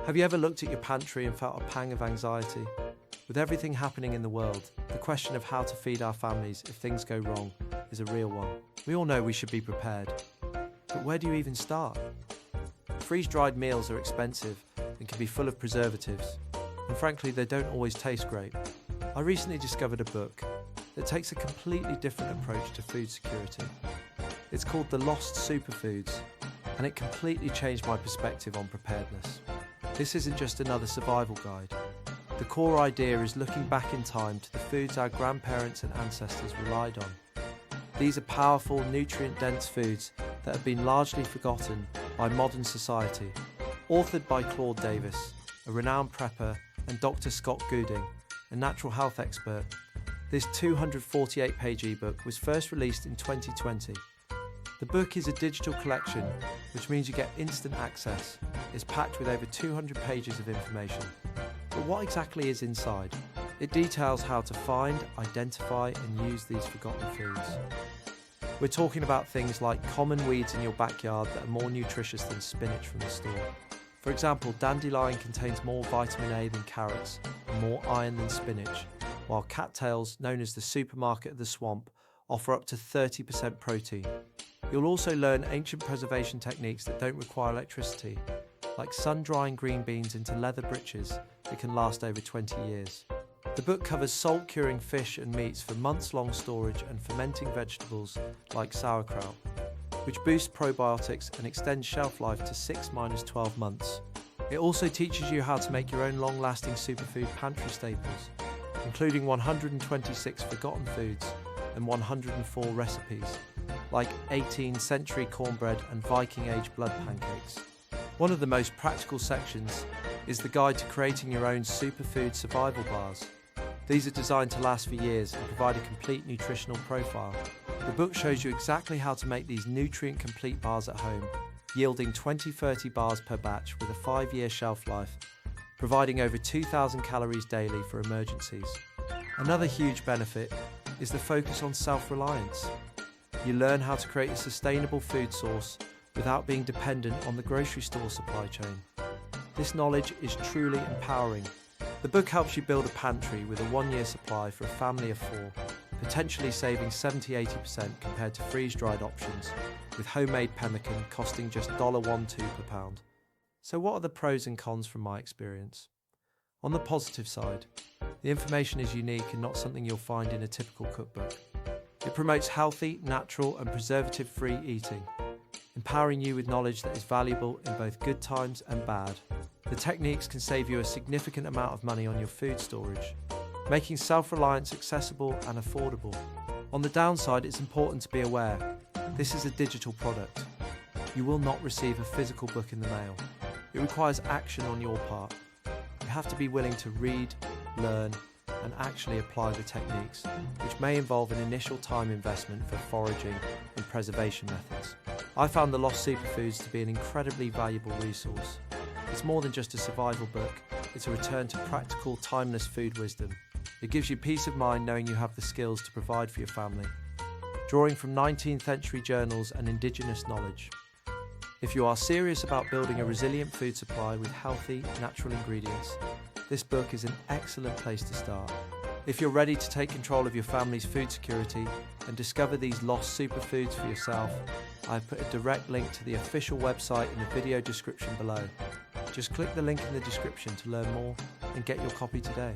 Have you ever looked at your pantry and felt a pang of anxiety? With everything happening in the world, the question of how to feed our families if things go wrong is a real one. We all know we should be prepared, but where do you even start? Freeze-dried meals are expensive and can be full of preservatives, and frankly, they don't always taste great. I recently discovered a book that takes a completely different approach to food security. It's called The Lost Superfoods, and it completely changed my perspective on preparedness. This isn't just another survival guide. The core idea is looking back in time to the foods our grandparents and ancestors relied on. These are powerful, nutrient-dense foods that have been largely forgotten by modern society. Authored by Claude Davis, a renowned prepper, and Dr. Scott Gooding, a natural health expert, this 248-page ebook was first released in 2020. The book is a digital collection, which means you get instant access. It's packed with over 200 pages of information. But what exactly is inside? It details how to find, identify, and use these forgotten foods. We're talking about things like common weeds in your backyard that are more nutritious than spinach from the store. For example, dandelion contains more vitamin A than carrots and more iron than spinach, while cattails, known as the supermarket of the swamp, offer up to 30% protein. You'll also learn ancient preservation techniques that don't require electricity, like sun-drying green beans into leather breeches that can last over 20 years. The book covers salt-curing fish and meats for months-long storage and fermenting vegetables like sauerkraut, which boosts probiotics and extends shelf life to 6-12 months. It also teaches you how to make your own long-lasting superfood pantry staples, including 126 forgotten foods and 104 recipes, like 18th century cornbread and Viking-age blood pancakes. One of the most practical sections is the guide to creating your own superfood survival bars. These are designed to last for years and provide a complete nutritional profile. The book shows you exactly how to make these nutrient-complete bars at home, yielding 20-30 bars per batch with a 5-year shelf life, providing over 2,000 calories daily for emergencies. Another huge benefit is the focus on self-reliance. You learn how to create a sustainable food source without being dependent on the grocery store supply chain. This knowledge is truly empowering. The book helps you build a pantry with a 1-year supply for a family of 4, potentially saving 70-80% compared to freeze-dried options, with homemade pemmican costing just $1.12 per pound. So what are the pros and cons from my experience? On the positive side, the information is unique and not something you'll find in a typical cookbook. It promotes healthy, natural and preservative-free eating, empowering you with knowledge that is valuable in both good times and bad. The techniques can save you a significant amount of money on your food storage, making self-reliance accessible and affordable. On the downside, it's important to be aware. This is a digital product. You will not receive a physical book in the mail. It requires action on your part. You have to be willing to read, learn, and actually apply the techniques, which may involve an initial time investment for foraging and preservation methods. I found The Lost Superfoods to be an incredibly valuable resource. It's more than just a survival book, it's a return to practical, timeless food wisdom. It gives you peace of mind knowing you have the skills to provide for your family, drawing from 19th century journals and indigenous knowledge. If you are serious about building a resilient food supply with healthy, natural ingredients, this book is an excellent place to start. If you're ready to take control of your family's food security and discover these lost superfoods for yourself, I've put a direct link to the official website in the video description below. Just click the link in the description to learn more and get your copy today.